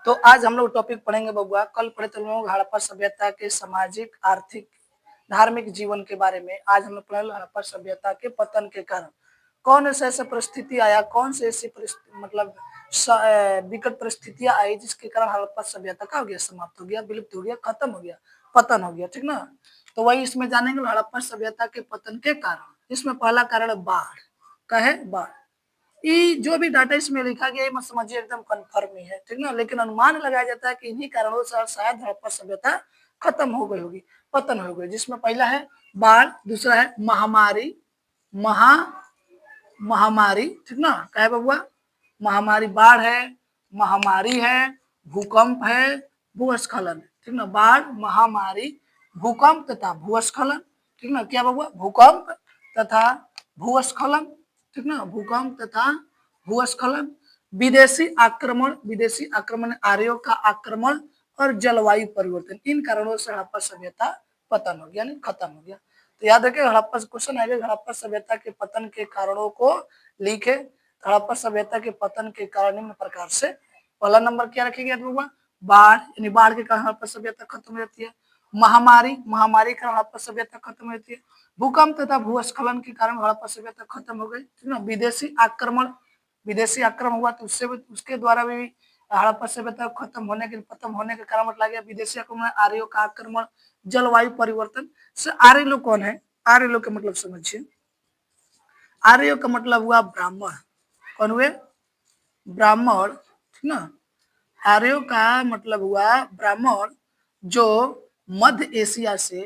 तो आज हम लोग टॉपिक पढ़ेंगे बबुआ। कल पढ़े थे लोग हड़प्पा सभ्यता के सामाजिक, आर्थिक, धार्मिक जीवन के बारे में। आज हम लोग पढ़े हड़प्पा सभ्यता के पतन के कारण कौन सा ऐसा परिस्थिति आया, कौन से ऐसी मतलब विकट परिस्थितियां आई जिसके कारण हड़प्पा सभ्यता का हो गया, समाप्त हो गया, विलुप्त हो गया, खत्म हो गया, पतन हो गया। ठीक ना। तो वही इसमें जानेंगे हड़प्पा सभ्यता के पतन के कारण। इसमें पहला कारण बाढ़ का है। बाढ़ ये जो भी डाटा इसमें लिखा गया है मत समझिए एकदम कंफर्म ही है, ठीक ना। लेकिन अनुमान लगाया जाता है कि इन्हीं कारणों से शायद हड़प्पा सभ्यता खत्म हो गई होगी, पतन हो गई। जिसमें पहला है बाढ़, दूसरा है महामारी, महा महामारी, ठीक ना। क्या है बबुआ? महामारी, बाढ़ है, महामारी है, भूकंप है, भूस्खलन, ठीक ना। बाढ़, महामारी, भूकंप तथा भूस्खलन, ठीक ना। क्या बबुआ? भूकंप तथा भूस्खलन, ठीक ना। भूकंप तथा भूस्खलन, विदेशी आक्रमण, आर्यों का आक्रमण और जलवायु परिवर्तन, इन कारणों से हड़प्पा सभ्यता पतन हो गया, यानी खत्म हो गया। तो याद रखें, हड़प्पा क्वेश्चन आएगा, हड़प्पा सभ्यता के पतन के कारणों को लिखे। हड़प्पा सभ्यता के पतन के कारण निम्न प्रकार से। पहला नंबर क्या रखेंगे बबुआ? बाढ़, यानी बाढ़ के कारण हड़प्पा सभ्यता खत्म हो जाती है। महामारी, महामारी के कारण हड़प्पा सभ्यता खत्म हो जाती है। भूकंप तथा भूस्खलन के कारण हड़प्पा सभ्यता खत्म हो गई, ठीक ना। विदेशी आक्रमण हुआ तो उससे उसके द्वारा भी हड़प्पा सभ्यता खत्म होने के कारण मतलब गया विदेशी आक्रमण, आर्यों का आक्रमण, जलवायु परिवर्तन से। आर्य लोग कौन है? आर्य लोग का मतलब समझिए। आर्य का मतलब हुआ ब्राह्मण। कौन हुए? ब्राह्मण, ठीक ना। आर्यों का मतलब हुआ ब्राह्मण, जो मध्य एशिया से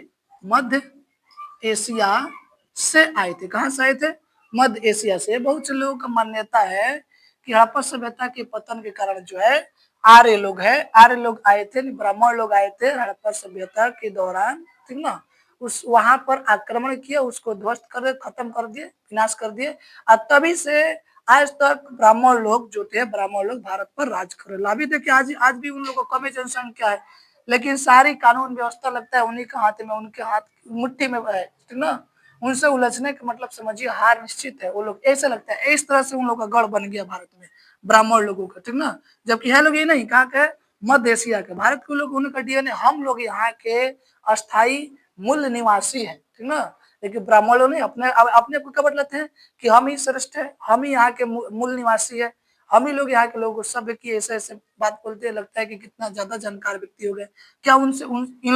आए थे। कहां से आए थे? मध्य एशिया से। बहुत से लोगों का मान्यता है कि हड़प्पा सभ्यता के पतन के कारण जो है आर्य लोग आए थे, ब्राह्मण लोग आए थे हड़प्पा सभ्यता के दौरान, ठीक ना। उस वहां पर आक्रमण किया, उसको ध्वस्त कर दिए, खत्म कर दिए, विनाश कर दिए। और तभी से आज तक ब्राह्मण लोग जो थे, ब्राह्मण लोग भारत पर राज कर रहे। अभी देखिए आज भी उन लोगों को कम जनसंख्या है, लेकिन सारी कानून व्यवस्था लगता है उन्हीं के हाथ में, उनके हाथ मुट्ठी में है, ठीक ना। उनसे उलझने का मतलब समझिए हार निश्चित है। वो लोग ऐसा लगता है, इस तरह से उन लोगों का गढ़ बन गया भारत में, ब्राह्मण लोगों का, ठीक ना। जबकि यह लोग ये नहीं, कहा के मध्य एशिया के, भारत के लोग, उनका डीएनए, हम लोग यहाँ के अस्थाई मूल निवासी है, ठीक ना। लेकिन ब्राह्मण लोग नहीं, अपने को क्या बतलाते हैं कि हम ही श्रेष्ठ है, हम ही यहाँ के मूल निवासी है, हम ही लोग यहाँ के लोगों को सभ्य की ऐसे ऐसे बात बोलते हैं। लगता है कि कितना ज्यादा जानकार व्यक्ति हो गए। क्या उनसे इन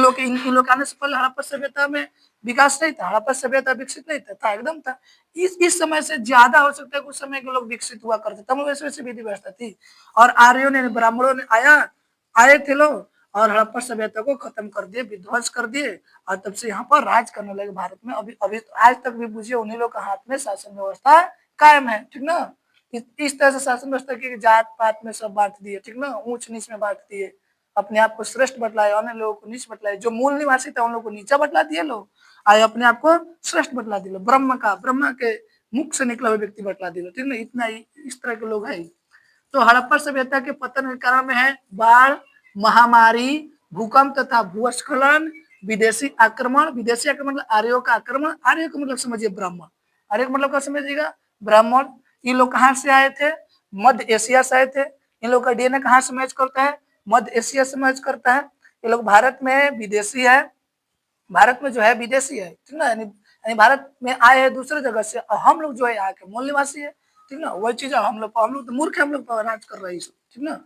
लोग आने से पहले हड़प्पा सभ्यता में विकास नहीं था? हड़प्पा सभ्यता विकसित नहीं था? एकदम था। इस समय से ज्यादा हो सकता है कुछ समय के लोग विकसित हुआ करते, तब वैसे वैसे विधि व्यवस्था थी। और आर्यों ने, ब्राह्मणों ने आए थे लोग और हड़प्पा सभ्यता को खत्म कर दिए, विध्वंस कर दिए। और तब से यहाँ पर राज करने लगे भारत में। अभी अभी आज तक भी बुझिए उन्हीं लोग के हाथ में शासन व्यवस्था कायम है, ठीक ना। इस तरह से शासन व्यवस्था की जात पात में सब बांट दिए, ठीक ना, ऊंच नीच में बांट दिए। अपने आप को श्रेष्ठ बतलाए, अन्य लोगों को नीच बतलाए। जो मूल निवासी था उन लोगों को नीचा बतला दिए लोग, आए अपने आप को श्रेष्ठ बतला दिए। ब्रह्म के मुख से निकला हुआ व्यक्ति बतला दिए, ठीक ना। इतना ही इस तरह के लोग हैं। तो हड़प्पा सभ्यता के पतन के कारण में है बाढ़, महामारी, भूकंप तथा भूस्खलन, विदेशी आक्रमण मतलब आर्यों का आक्रमण। आर्यों का मतलब समझिए ब्राह्मण। आर्य का मतलब क्या समझिएगा? ब्राह्मण। ये लोग कहाँ से आए थे? मध्य एशिया से आए थे। इन लोग का डीएनए कहाँ से मैच करता है? मध्य एशिया से मैच करता है। ये लोग भारत में विदेशी है, भारत में जो है विदेशी है, ठीक ना। यानी भारत में आए हैं दूसरे जगह से, और हम लोग जो है यहाँ के मूल निवासी है, ठीक ना। वही चीज है, हम लोग तो मूर्ख है, हम लोग राज कर रहे हैं, ठीक ना।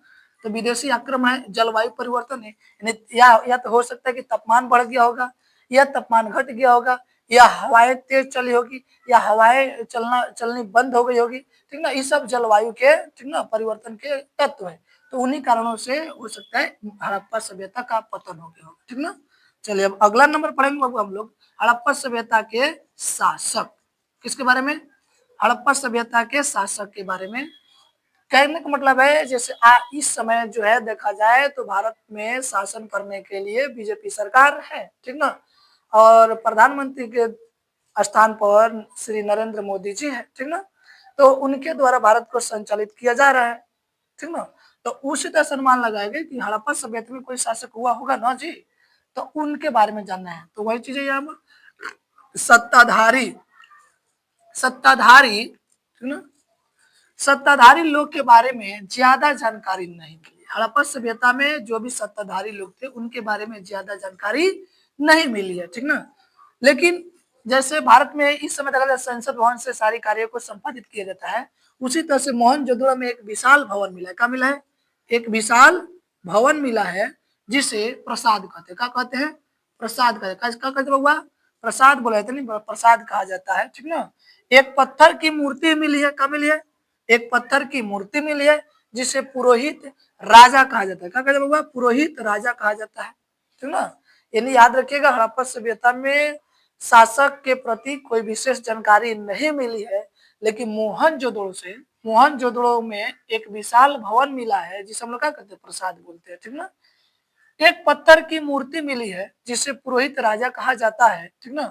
तो विदेशी आक्रमण है, जलवायु परिवर्तन है, यानी या तो हो सकता है कि तापमान बढ़ गया होगा, या तापमान घट गया होगा, या हवाएं तेज चली होगी, या हवाएं चलनी बंद हो गई होगी, ठीक ना। ये सब जलवायु के, ठीक ना, परिवर्तन के तत्व है। तो उन्हीं कारणों से हो सकता है हड़प्पा सभ्यता का पतन हो गया होगा, ठीक ना। चलिए अब अगला नंबर पढ़ेंगे बाबू हम लोग, हड़प्पा सभ्यता के शासक। किसके बारे में? हड़प्पा सभ्यता के शासक के बारे में। कहने का मतलब है जैसे इस समय जो है देखा जाए तो भारत में शासन करने के लिए बीजेपी सरकार है, ठीक ना। और प्रधानमंत्री के स्थान पर श्री नरेंद्र मोदी जी है, ठीक ना। तो उनके द्वारा भारत को संचालित किया जा रहा है, ठीक ना। तो उसी तरह से अनुमान लगाएंगे कि हड़प्पा सभ्यता में कोई शासक हुआ होगा ना जी। तो उनके बारे में जानना है। तो वही चीजें यहाँ पर सत्ताधारी, ठीक ना, सत्ताधारी लोग के बारे में ज्यादा जानकारी नहीं मिली। हड़प्पा सभ्यता में जो भी सत्ताधारी लोग थे उनके बारे में ज्यादा जानकारी नहीं मिली है, ठीक ना। लेकिन जैसे भारत में इस समय तक संसद भवन से सारी कार्यों को संपादित किया जाता है, उसी तरह से मोहनजोदड़ो में एक विशाल भवन मिला है। क्या मिला है? एक विशाल भवन मिला है जिसे प्रसाद कहते हैं। क्या कहते हैं? प्रसाद कहते हैं। क्या कहते हैं बउआ? प्रसाद बोला जाता है, नहीं प्रसाद कहा जाता है, ठीक ना। एक पत्थर की मूर्ति मिली है। क्या मिली है? एक पत्थर की मूर्ति मिली है जिसे पुरोहित राजा कहा जाता है। क्या कहते हैं बउआ? पुरोहित राजा कहा जाता है, ठीक ना। यानी याद रखिएगा, हड़प्पा सभ्यता में शासक के प्रति कोई विशेष जानकारी नहीं मिली है, लेकिन मोहनजोदड़ो में एक विशाल भवन मिला है जिसे हम लोग क्या कहते हैं? प्रसाद बोलते हैं, ठीक ना। एक पत्थर की मूर्ति मिली है जिसे पुरोहित राजा कहा जाता है, ठीक ना।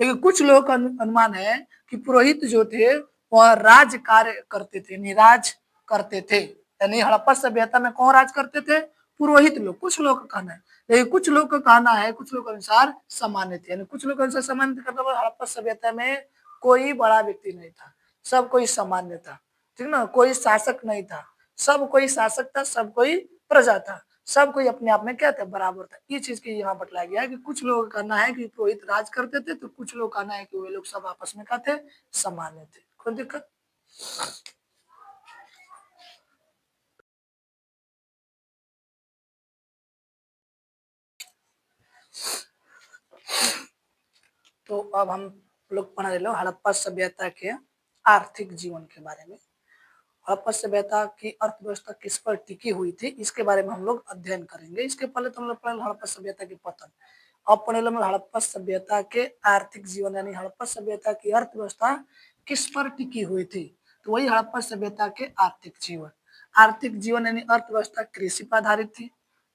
लेकिन कुछ लोगों का अनुमान है कि पुरोहित जो थे वह राज कार्य करते थे, निराज करते थे। यानी हड़प्पा सभ्यता में कौन राज करते थे? पुरोहित लोग। कुछ लोगों का कहना है, लेकिन कुछ लोग का कहना है, कुछ लोग के अनुसार सामान्य थे। यानी कुछ लोग के अनुसार सामान्य थे, मतलब हड़प्पा सभ्यता में कोई बड़ा व्यक्ति नहीं था, सब कोई सामान्य था, ठीक ना। कोई शासक नहीं था, सब कोई शासक था, सब कोई प्रजा था, सब कोई अपने आप में क्या था? बराबर था। ये चीज की यहाँ बतलाया गया है कि कुछ लोगों का कहना है कि पुरोहित राज करते थे, तो कुछ लोग कहना है कि वे लोग सब आपस में क्या थे? सामान्य थे। कोई दिक्कत? तो अब हम लोग पढ़ रहे लो हड़प्पा सभ्यता के आर्थिक जीवन के बारे में। हड़प्पा सभ्यता की अर्थव्यवस्था किस पर टिकी हुई थी, इसके बारे में हम लोग अध्ययन करेंगे। इसके पहले तो हम लोग पढ़े हड़प्पा सभ्यता के पतन। अब पढ़े लो हड़प्पा सभ्यता के आर्थिक जीवन, यानी हड़प्पा सभ्यता की अर्थव्यवस्था किस पर टिकी हुई थी। तो वही हड़प्पा सभ्यता के आर्थिक जीवन। आर्थिक जीवन यानी अर्थव्यवस्था कृषि पर आधारित थी,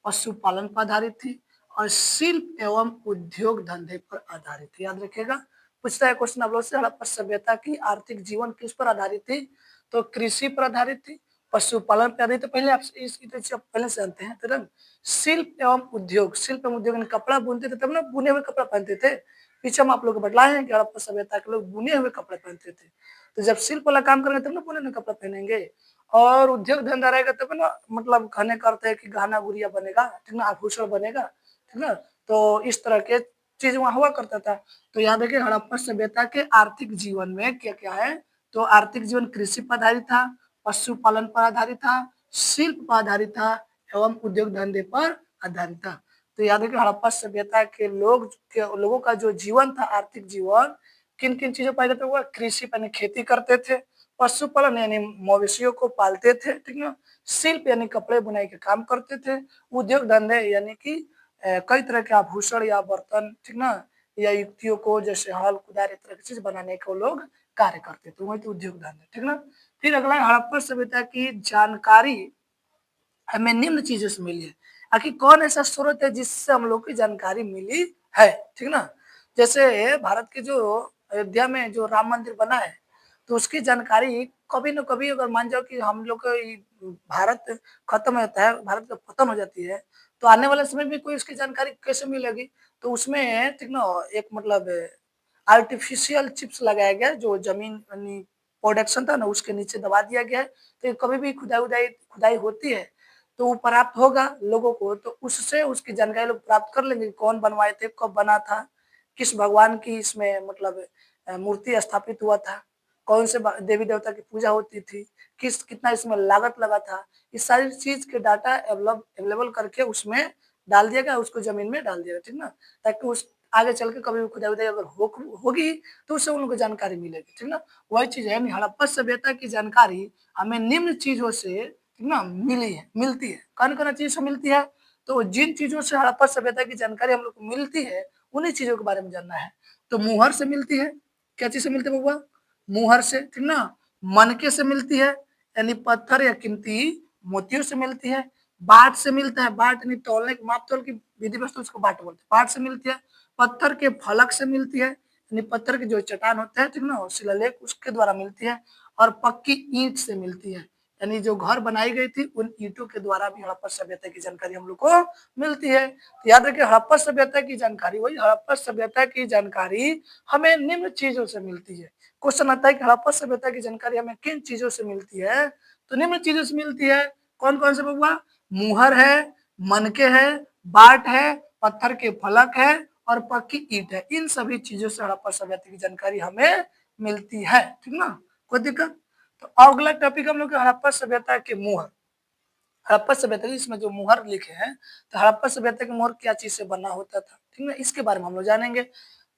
पशुपालन पर आधारित थी और शिल्प एवं उद्योग धंधे पर आधारित थी। याद रखिएगा, पूछता है क्वेश्चन आप लोग से, हड़प्पा सभ्यता की आर्थिक जीवन किस पर आधारित थी? तो कृषि पर आधारित थी, पशुपालन पर आधारित। तो पहले आप इसकी तो पहले से जानते हैं, तो शिल्प एवं उद्योग, शिल्प एवं उद्योग कपड़ा बुनते थे, तब ना बुने हुए कपड़ा पहनते थे। पीछे हम आप लोग को बतलाए हैं कि हड़प्पा सभ्यता के लोग बुने हुए कपड़े पहनते थे। तो जब शिल्प वाला काम करेंगे तब ना बुने हुए कपड़ा पहनेंगे। और उद्योग धंधा रहेगा तब ना, मतलब खाने का अर्थ है कि गहना गुड़िया बनेगा, ठीक ना, आभूषण बनेगा, ठीक ना। तो इस तरह के चीज वहां हुआ करता था। तो याद रखिए, हड़प्पा सभ्यता के आर्थिक जीवन में क्या क्या है? तो आर्थिक जीवन कृषि पर आधारित था, पशुपालन पर आधारित था, शिल्प पर आधारित था एवं उद्योग धंधे पर आधारित था। तो याद रखिए, हड़प्पा सभ्यता के लोगों का जो जीवन था, आर्थिक जीवन, किन किन चीजों पर आधारित हुआ? कृषि पर, खेती करते थे, पशुपालन यानी मवेशियों को पालते थे, ठीक ना, शिल्प यानी कपड़े बुनाई के काम करते थे, उद्योग धंधे यानी कि कई तरह के आभूषण या बर्तन, ठीक ना, या युक्तियों को जैसे हल कुदार इस तरह की चीज बनाने को लोग कार्य करते थे, वही तो उद्योग धंधे, ठीक ना। फिर अगला हड़प्पा सभ्यता की जानकारी हमें निम्न चीजों से मिली है। आखिर कौन ऐसा स्रोत है जिससे हम लोग की जानकारी मिली है, ठीक ना। जैसे भारत के जो अयोध्या में जो राम मंदिर बना है, तो उसकी जानकारी कभी न कभी अगर मान जाओ कि हम लोग का भारत खत्म होता है, भारत का पतन हो जाती है, तो आने वाले समय में कोई उसकी जानकारी कैसे मिलेगी? तो उसमें, ठीक ना, एक मतलब आर्टिफिशियल चिप्स लगाया गया जो जमीन यानी प्रोडक्शन था ना, उसके नीचे दबा दिया गया है। तो कभी भी खुदाई होती है तो वो प्राप्त होगा लोगों को, तो उससे उसकी जानकारी लोग प्राप्त कर लेंगे, कौन बनवाए थे, कब बना था, किस भगवान की इसमें मतलब मूर्ति स्थापित हुआ था, कौन से देवी देवता की पूजा होती थी, कितना इसमें लागत लगा था। इस सारी चीज के डाटा अवेलेबल करके उसमें डाल दिया गया, उसको जमीन में डाल दिया गया, ठीक ना, ताकि उस आगे चल के कभी भी खुदाई उदाई अगर होगी तो उससे उनको जानकारी मिलेगी, ठीक ना। वही चीज है, हड़प्पा सभ्यता की जानकारी हमें निम्न चीजों से, ठीक ना, मिलती है। कौन कौन चीज से मिलती है? तो जिन चीजों से हड़प्पा सभ्यता की जानकारी हम लोग को मिलती है, उन्हीं चीजों के बारे में जानना है। तो मुहर से मिलती है। क्या चीज से मिलती है बउआ? मुहर से, ठीक ना। मनके से मिलती है, यानी पत्थर या कीमती मोतियों से मिलती है। बाट से मिलता है, बाट यानी तौलने की, माप तौल की विधि वस्तु, उसको बाट बोलते हैं, बाट से मिलती है। पत्थर के फलक से मिलती है, यानी पत्थर के जो चट्टान होते हैं, ठीक ना, शिलालेख, उसके द्वारा मिलती है। और पक्की ईंट से मिलती है, यानी जो घर बनाई गई थी उन ईंटों के द्वारा भी हड़प्पा सभ्यता की जानकारी हम लोग को मिलती है। तो याद रखिए हड़प्पा सभ्यता की जानकारी, वही हड़प्पा सभ्यता की जानकारी हमें निम्न चीजों से मिलती है। क्वेश्चन आता है कि हड़प्पा सभ्यता की जानकारी हमें किन चीजों से मिलती है, तो निम्न चीजों से मिलती है। कौन कौन से बबुआ? मुहर है, मनके है, बाट है, पत्थर के फलक है और पक्की ईंट है। इन सभी चीजों से हड़प्पा सभ्यता की जानकारी हमें मिलती है। ठीक ना, कोई दिक्कत? तो अगला टॉपिक हम लोग हड़प्पा सभ्यता के मुहर। हड़प्पा सभ्यता इसमें जो मुहर लिखे हैं, तो हड़प्पा सभ्यता के मुहर क्या चीज से बना होता था, ठीक है, इसके बारे में हम लोग जानेंगे।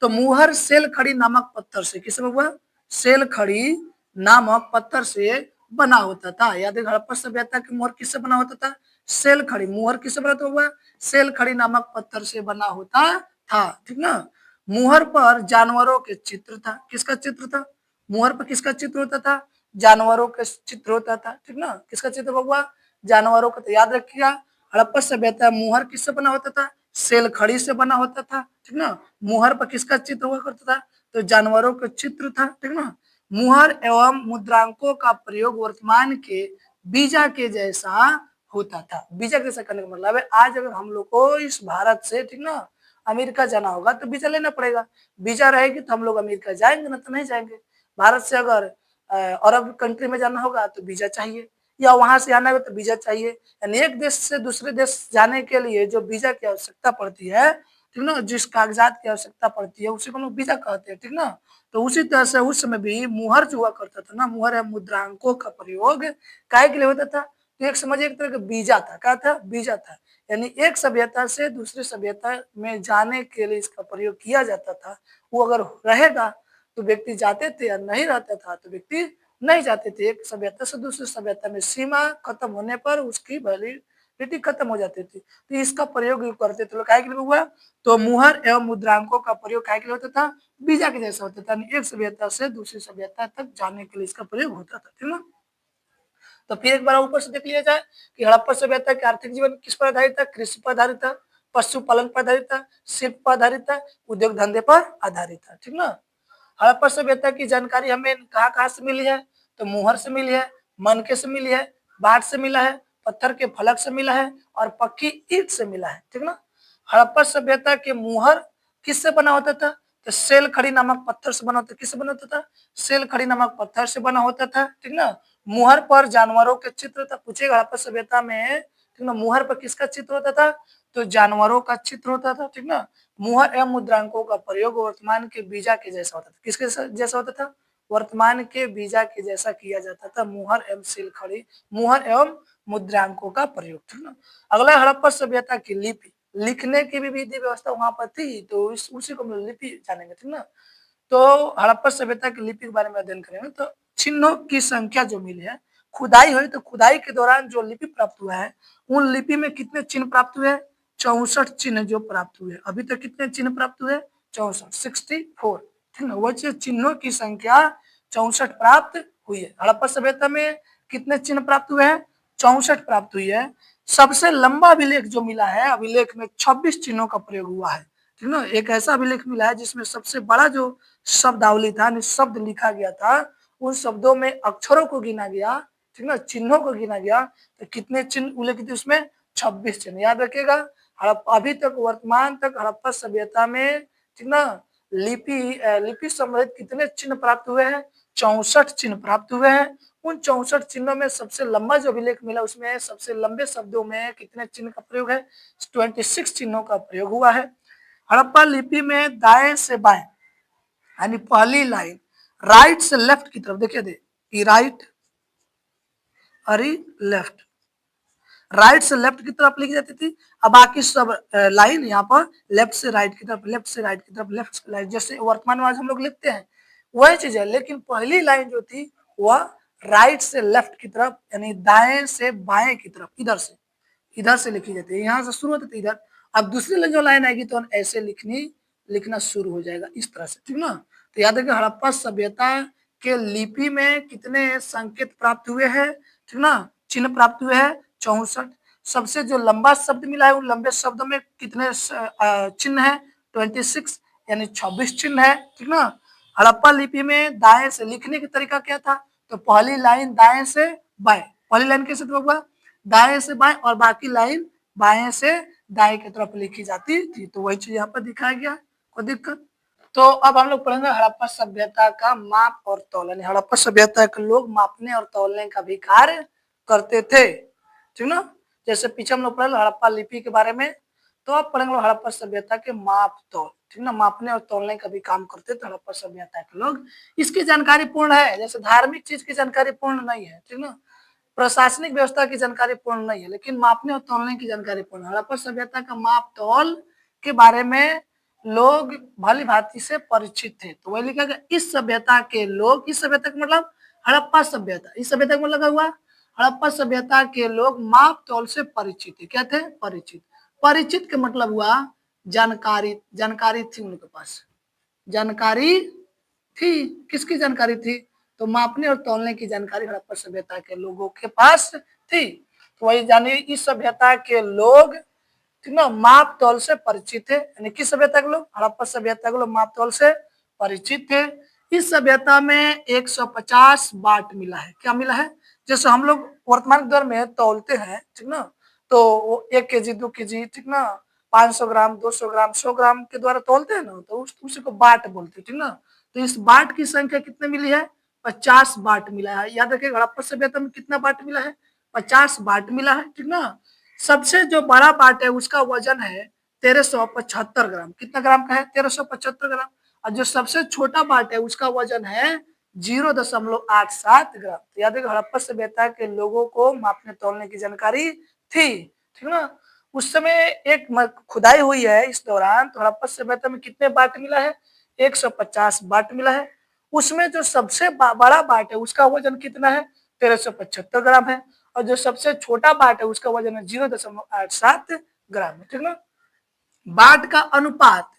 तो मुहर सेल खड़ी नामक पत्थर से, किससे हुआ? सेल खड़ी नामक पत्थर से बना होता था। याद है हड़प्पा सभ्यता के मुहर किससे बना होता था? सेल खड़ी। मुहर किससे बना हुआ? सेल खड़ी नामक पत्थर से बना होता था। ठीक ना। मुहर पर जानवरों के चित्र था। किसका चित्र था? मुहर पर किसका चित्र होता था? जानवरों का चित्र होता था। ठीक ना, किसका चित्र हुआ? जानवरों का। तो याद रखिएगा हड़प्पा सभ्यता मुहर किससे बना होता था? सेल खड़ी से बना होता था। ठीक ना। मुहर पर किसका चित्र हुआ करता था? तो जानवरों का चित्र था। ठीक ना। मुहर एवं मुद्रांकों का प्रयोग वर्तमान के बीजा के जैसा होता था। बीजा जैसा करने का मतलब है आज अगर हम लोग को इस भारत से, ठीक ना, अमेरिका जाना होगा तो वीजा लेना पड़ेगा। वीजा रहेगी तो हम लोग अमेरिका जाएंगे, ना तो नहीं जाएंगे। भारत से अगर अरब कंट्री में जाना होगा तो वीजा चाहिए, या वहां से आना होगा तो वीजा चाहिए। यानी एक देश से दूसरे देश जाने के लिए जो वीजा की आवश्यकता पड़ती है, ठीक ना, जिस कागजात की आवश्यकता पड़ती है उसी को हम लोग वीजा कहते हैं। ठीक ना। तो उसी तरह से उस समय भी मुहर जो हुआ करता था ना, मुहर या मुद्रांकों का प्रयोग काय के लिए होता था? तो एक समझिए एक तरह का वीजा था। क्या था? वीजा था। यानी एक सभ्यता से दूसरी सभ्यता में जाने के लिए इसका प्रयोग किया जाता था। वो अगर रहेगा तो व्यक्ति जाते थे, या नहीं रहता था तो व्यक्ति नहीं जाते थे। एक सभ्यता से दूसरी सभ्यता में सीमा खत्म होने पर उसकी वैलिडिटी खत्म हो जाती थी। तो इसका प्रयोग करते थे लोग। काय के लिए हुआ? तो मुहर एवं मुद्रांकों का प्रयोग काय के लिए होता था? वीजा के जैसा होता था। एक सभ्यता से दूसरी सभ्यता तक जाने के लिए इसका प्रयोग होता था। ठीक ना। तो फिर एक बार ऊपर से देख लिया जाए कि हड़प्पा सभ्यता का आर्थिक जीवन किस पर आधारित था? कृषि पर आधारित था, पशुपालन पर आधारित था, शिल्प पर आधारित था, उद्योग धंधे पर आधारित था। ठीक ना। हड़प्पा सभ्यता की जानकारी हमें कहाँ कहाँ से मिली है? तो मुहर से मिली है, मनके से मिली है, बाट से मिला है, पत्थर के फलक से मिला है और पक्की ईंट से मिला है। ठीक ना। हड़प्पा सभ्यता के मुहर किससे बना होता था? तो सेल खड़ी नामक पत्थर से बना होता। किससे बना होता था? सेल खड़ी नामक पत्थर से बना होता था। ठीक ना। मुहर पर जानवरों के चित्र था। पूछेगा हड़प्पा सभ्यता में, ठीक ना, मुहर पर किसका चित्र होता था? तो जानवरों का चित्र होता था। ठीक ना। मुहर एवं मुद्रांकों का प्रयोग वर्तमान के बीजा के जैसा होता था। किसके जैसा होता था? वर्तमान के बीजा के जैसा किया जाता था। मुहर एवं सेल खड़ी, मुहर एवं मुद्रांकों का प्रयोग। ठीक ना। अगला हड़प्पा सभ्यता की लिपि। लिखने की भी विधि व्यवस्था वहां पर थी, तो उसी को हम लोग लिपि जानेंगे। ठीक ना। तो हड़प्पा सभ्यता की लिपि के बारे में अध्ययन करेंगे। तो चिन्हों की संख्या जो मिली है, खुदाई हुई तो खुदाई के दौरान जो लिपि प्राप्त हुआ है, उन लिपि में कितने चिन्ह प्राप्त हुए? 64 चिन्ह जो प्राप्त हुए। अभी तक कितने चिन्ह प्राप्त हुए? 64, 64। ठीक ना। वो चिन्हों की संख्या 64 प्राप्त हुई है। हड़प्पा सभ्यता में कितने चिन्ह प्राप्त हुए हैं? 64 प्राप्त हुई है। सबसे लंबा अभिलेख जो मिला है, अभिलेख में 26 चिन्हों का प्रयोग हुआ है। ठीक ना। एक ऐसा अभिलेख मिला है जिसमें सबसे बड़ा जो शब्दावली था, शब्द लिखा गया था, उन शब्दों में अक्षरों को गिना गया, ठीक ना, चिन्हों को गिना गया। तो कितने चिन्ह उल्लेखित थे उसमें? 26 चिन्ह। याद रखिएगा हड़प्पा अभी तक वर्तमान तक हड़प्पा सभ्यता में, ठीक ना, लिपि संबंधित कितने चिन्ह प्राप्त हुए हैं? 64 चिन्ह प्राप्त हुए हैं। उन 64 चिन्हों में सबसे लंबा जो अभिलेख मिला उसमें सबसे लंबे शब्दों में कितने चिन्ह का प्रयोग है? 26 चिन्हों का प्रयोग हुआ है। हड़प्पा लिपि में दाएं से बाएं यानी पहली लाइन राइट से लेफ्ट की तरफ, देखिए दे राइट और लेफ्ट, राइट से लेफ्ट की तरफ लिखी जाती थी। अब बाकी सब लाइन यहाँ पर लेफ्ट से राइट की तरफ, लेफ्ट से राइट की तरफ, लेफ्ट से राइट, जैसे वर्तमान में आज हम लोग लिखते हैं वही चीज है। लेकिन पहली लाइन जो थी वह राइट से लेफ्ट की तरफ यानी दाएं से बाएं की तरफ, इधर से लिखी जाती है। यहाँ से शुरू होती थी इधर। अब दूसरी जो लाइन आएगी तो ऐसे लिखना शुरू हो जाएगा इस तरह से। ठीक ना। तो याद रखिए हड़प्पा सभ्यता के लिपि में कितने संकेत प्राप्त हुए हैं? ठीक ना, चिन्ह प्राप्त हुए हैं 64। सबसे जो लंबा शब्द मिला है उन लंबे शब्दों में कितने चिन्ह है? 26 यानी 26 चिन्ह है। ठीक ना। हड़प्पा लिपि में दाएं से लिखने का तरीका क्या था? तो पहली लाइन दाएं से बाएं, पहली लाइन कैसे होगा, दाएं से बाएं और बाकी लाइन बाएं से दाएं की तरफ लिखी जाती थी। तो वही चीज यहाँ पर दिखाया गया, कोई दिक्कत। तो अब हम लोग पढ़ेंगे हड़प्पा सभ्यता का माप और तौलन। हड़प्पा सभ्यता के लोग मापने और तौलने का भी कार्य करते थे, ठीक ना। जैसे पीछे हम लोग पढ़े हड़प्पा लिपि के बारे में, तो अब पढ़ेंगे हड़प्पा सभ्यता के माप तौल, ठीक ना, मापने और तौलने का भी काम करते थे हड़प्पा सभ्यता के लोग। इसकी जानकारी पूर्ण है, जैसे धार्मिक चीज की जानकारी पूर्ण नहीं है, ठीक ना, प्रशासनिक व्यवस्था की जानकारी पूर्ण नहीं है, लेकिन मापने और तौलने की जानकारी पूर्ण है। हड़प्पा सभ्यता का माप तौल के बारे में लोग भली भांति से परिचित थे। तो वही लिखा गया, इस सभ्यता के लोग, इस सभ्यता का मतलब हड़प्पा सभ्यता, इस सभ्यता का मतलब लगा हुआ हड़प्पा सभ्यता के लोग माप तौल से परिचित थे। क्या थे, परिचित। परिचित का मतलब हुआ जानकारी, जानकारी थी उनके पास, जानकारी थी। किसकी जानकारी थी, तो मापने और तौलने की जानकारी हड़प्पा सभ्यता के लोगों के पास थी। तो वही जानिए, इस सभ्यता के लोग, ठीक ना, माप तौल से परिचित थे। यानी किस सभ्यता के लोग, हड़प्पा सभ्यता के लोग माप तौल से परिचित थे। इस सभ्यता में 150 बाट मिला है। क्या मिला है, जैसे हम लोग वर्तमान दर में तौलते हैं, ठीक ना, तो वो 1 केजी 2 केजी, ठीक ना, 500 ग्राम 200 ग्राम 100 ग्राम के द्वारा तौलते हैं ना, तो उसी को बाट बोलते हैं, ठीक ना। तो इस बाट की संख्या कितने मिली है, 50 बाट मिला है। याद रखिए हड़प्पा सभ्यता में कितना बाट मिला है, 50 बाट मिला है, ठीक ना। सबसे जो बड़ा बाट है उसका वजन है 1375 ग्राम। कितना ग्राम का है, 1375 ग्राम। और जो सबसे छोटा बाट है उसका वजन है 0.87 ग्राम। तो याद रखिए हड़प्पा सभ्यता के लोगों को मापने तौलने की जानकारी थी, ठीक ना। उस समय एक खुदाई हुई है इस दौरान, तो हड़प्पा सभ्यता में कितने बाट मिला है, 150 बाट मिला है। उसमें जो सबसे बड़ा बाट है उसका वजन कितना है, 1375 ग्राम है। और जो सबसे छोटा बाट है उसका वजन है 0.87 ग्राम है, ठीक ना। बाट का अनुपात,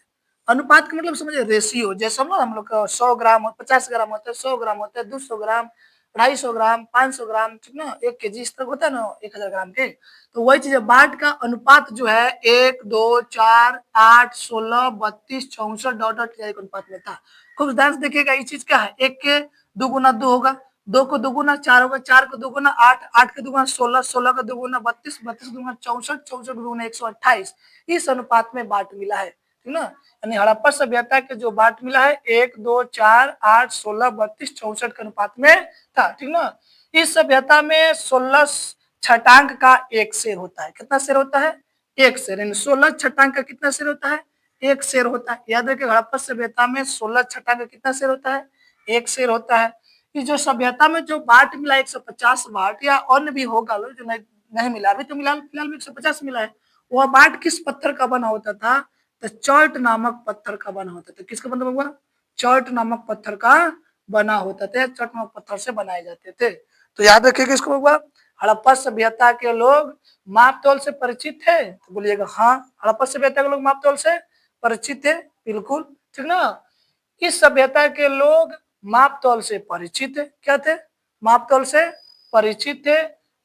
अनुपात का मतलब समझे रेशियो, जैसे हम लोग का 100 ग्राम 50 ग्राम होता है, 100 ग्राम होता है, 200 ग्राम 250 ग्राम 500 ग्राम, ठीक ना, 1 केजी इस तक होता है ना, 1000 ग्राम के। तो वही चीज है, बाट का अनुपात जो है 1 2 4 8 16 32 64 डॉट डॉट अनुपात में था। खूब ध्यान से देखिएगा, ये चीज क्या है, 1 के दुगुना 2 होगा, 2 को दुगुना 4 होगा, 4 को दुगुना 8, 8 के दुगुना 16, 16 का दुगुना 32, 32 दुगुना 64, 64 दुगुना 128। इस अनुपात में बाट मिला है, ठीक ना। यानी हड़प्पा सभ्यता के जो बाट मिला है 1 2 4 8 16 32 64 के अनुपात में था, ठीक ना। इस सभ्यता में 16 छटांक का एक शेर होता है। कितना शेर होता है, एक शेर। यानी 16 छटांक का कितना शेर होता है, एक शेर होता है। याद रखिए हड़प्पा सभ्यता में 16 छटांक का कितना शेर होता है, एक शेर होता है। इस जो सभ्यता में जो बाट मिला 150 बाट, या अन्य भी होगा जो नहीं मिला, अभी तो मिला फिलहाल में 150 मिला है। वह बाट किस पत्थर का बना होता था, तो चॉल्ट नामक पत्थर का बना होता था। किसका बना हुआ, चॉल्ट नामक पत्थर का बना होता था, चॉल्ट नामक पत्थर से बनाए जाते थे। तो याद रखिए किसको हुआ, हड़प्पा सभ्यता के लोग माप तौल से परिचित थे। तो बोलिएगा हाँ, हड़प्पा सभ्यता के लोग माप तौल से परिचित थे, बिल्कुल, ठीक ना। इस सभ्यता के लोग माप तौल से परिचित थे। क्या थे, माप तौल से परिचित थे।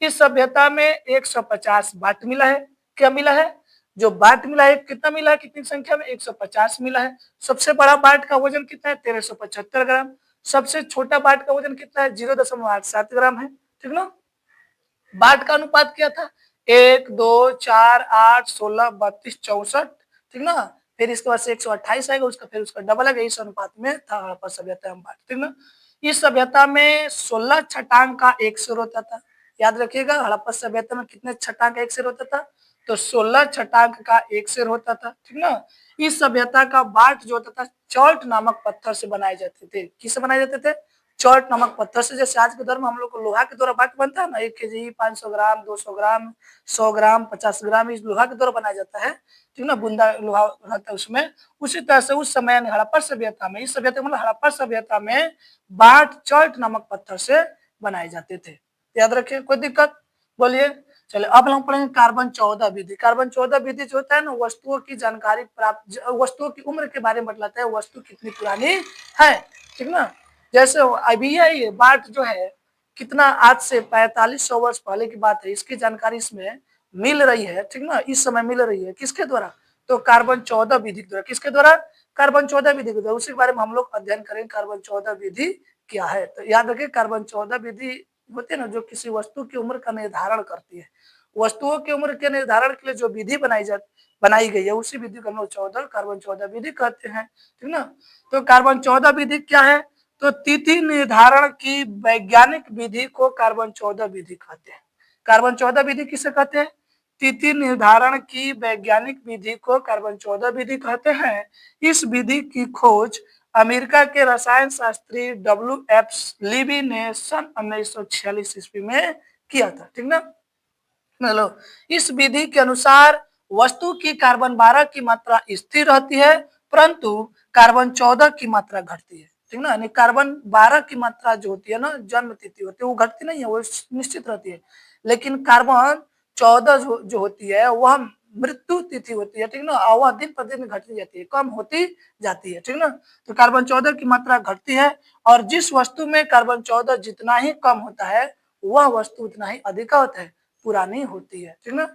इस सभ्यता में 150 बाट मिला है। क्या मिला है, जो बाट मिला है कितना मिला है, कितनी संख्या में, 150 मिला है। सबसे बड़ा बाट का वजन कितना है, 1375 ग्राम। सबसे छोटा बाट का वजन कितना है, 0.87 ग्राम है, ठीक ना। बाट का अनुपात क्या था, 1 2 4 8 16 32 64, ठीक ना। फिर इसके बाद से 128 आएगा उसका, फिर उसका डबल आएगा। इस अनुपात में था हड़प्पा सभ्यता में बाट, ठीक ना। इस सभ्यता में 16 छटांग का एक शेर होता था। याद रखिएगा हड़प्पा सभ्यता में कितने छटांग का एक शेर होता था, तो 16 छटांग का एक शेर होता था, ठीक ना। इस सभ्यता का बाट जो होता था चॉल्ट नामक पत्थर से बनाए जाते थे। किससे बनाए जाते थे, चॉल्ट नामक पत्थर से। जैसे आज के दौर में हम लोग को लोहा के द्वारा बाट बनता है ना, 1 केजी 500 ग्राम 200 ग्राम 100 ग्राम 50 ग्राम, इस लोहा के द्वारा बनाया जाता है, ठीक ना, बुंदा लोहा रहता है उसमें। उसी तरह से उस समय हड़प्पा सभ्यता में, इस सभ्यता मतलब हड़प्पा सभ्यता में बाट चॉल्ट नामक पत्थर से बनाए जाते थे। याद रखिए, कोई दिक्कत, बोलिए। चलिए अब हम पढ़ेंगे कार्बन 14 विधि। कार्बन 14 विधि जो होता है ना, वस्तुओं की जानकारी प्राप्त, वस्तुओं की उम्र के बारे में बतलाता है, वस्तु कितनी पुरानी है, ठीक ना। जैसे अभी ये बाट जो है कितना, आज से 4500 वर्ष पहले की बात है, इसकी जानकारी इसमें मिल रही है, ठीक ना, इस समय मिल रही है। किसके द्वारा, तो कार्बन 14 विधि के द्वारा। किसके द्वारा, कार्बन 14 विधि के द्वारा। उसी के बारे में हम लोग अध्ययन करेंगे, कार्बन 14 विधि क्या है। तो याद रखिए कार्बन 14 विधि होती है ना, जो किसी वस्तु की उम्र का निर्धारण करती है। वस्तुओं की उम्र के निर्धारण के लिए जो विधि बनाई गई है, उसी विधि को हम लोग कार्बन 14 विधि कहते हैं, ठीक ना। तो कार्बन 14 विधि क्या है? तो तिथि निर्धारण की वैज्ञानिक विधि को कार्बन 14 विधि कहते हैं। कार्बन 14 विधि किसे कहते हैं? तिथि निर्धारण की वैज्ञानिक विधि को कार्बन 14 विधि कहते हैं। इस विधि की खोज अमेरिका के रसायन शास्त्री डब्ल्यू.एफ. लीबी ने सन 1946 ईस्वी में किया था, ठीक ना। मतलब इस विधि के अनुसार वस्तु की कार्बन 12 की मात्रा स्थिर रहती है, परंतु कार्बन 14 की मात्रा घटती है, ठीक ना। यानी कार्बन 12 की मात्रा जो होती है ना, जन्म तिथि होती है, वो घटती नहीं है, वो निश्चित रहती है। लेकिन कार्बन 14 जो होती है वह मृत्यु तिथि होती है, ठीक ना। और वह दिन प्रतिदिन घटती जाती है, कम होती जाती है, ठीक ना। तो कार्बन 14 की मात्रा घटती है, और जिस वस्तु में कार्बन 14 जितना ही कम होता है, वह वस्तु उतना ही अधिक होता है, पुरानी होती है, ठीक ना।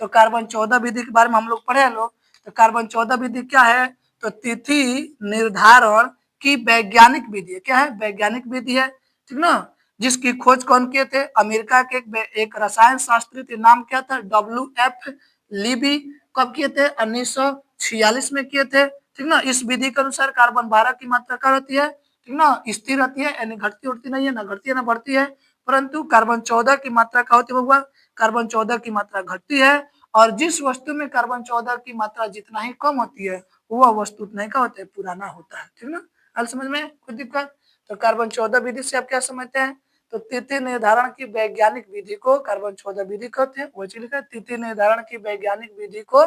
तो कार्बन 14 विधि के बारे में हम लोग पढ़े लोग। तो कार्बन 14 विधि क्या है? तो तिथि निर्धारण की वैज्ञानिक विधि है। क्या है? वैज्ञानिक विधि है, ठीक ना। जिसकी खोज कौन किए थे? अमेरिका के एक रसायन शास्त्री थे, नाम क्या था? डब्ल्यू.एफ. लीबी। कब किए थे? 1946 में किए थे, ठीक ना। इस विधि के अनुसार कार्बन 12 की मात्रा क्या रहती है? ठीक ना, स्थिर रहती है, यानी घटती उड़ती नहीं है, ना घटती है ना बढ़ती है। परंतु कार्बन 14 की मात्रा क्या होती है? कार्बन 14 की मात्रा घटती है, और जिस वस्तु में कार्बन 14 की मात्रा जितना ही कम होती है, वह वस्तु उतना ही क्या होता है? पुराना होता है, ठीक ना। हाल समझ में कोई दिक्कत? तो कार्बन 14 विधि से आप क्या समझते हैं? तो तिथि निर्धारण की वैज्ञानिक विधि को कार्बन 14 विधि कहते हैं। वही लिखा है, तिथि निर्धारण की वैज्ञानिक विधि को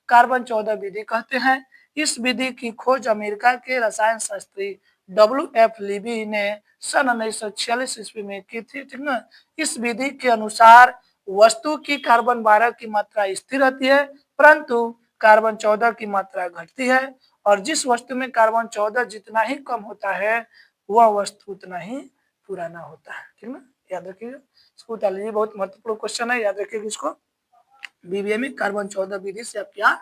कार्बन 14 विधि कहते हैं। इस विधि की खोज अमेरिका के रसायन शास्त्री डब्ल्यू.एफ. लीबी ने सन 1946 ईस्वी में की थी, ठीक ना। इस विधि के अनुसार वस्तु की कार्बन 12 की मात्रा स्थिर रहती है, परंतु कार्बन 14 की मात्रा घटती है, और जिस वस्तु में कार्बन 14 जितना ही कम होता है, वह वस्तु उतना ही पुराना होता है, ठीक ना। याद रखिएगा, इसको उतार लीजिए, बहुत महत्वपूर्ण क्वेश्चन है, याद रखिएगा इसको। बीबीए में कार्बन 14 विधि से आप क्या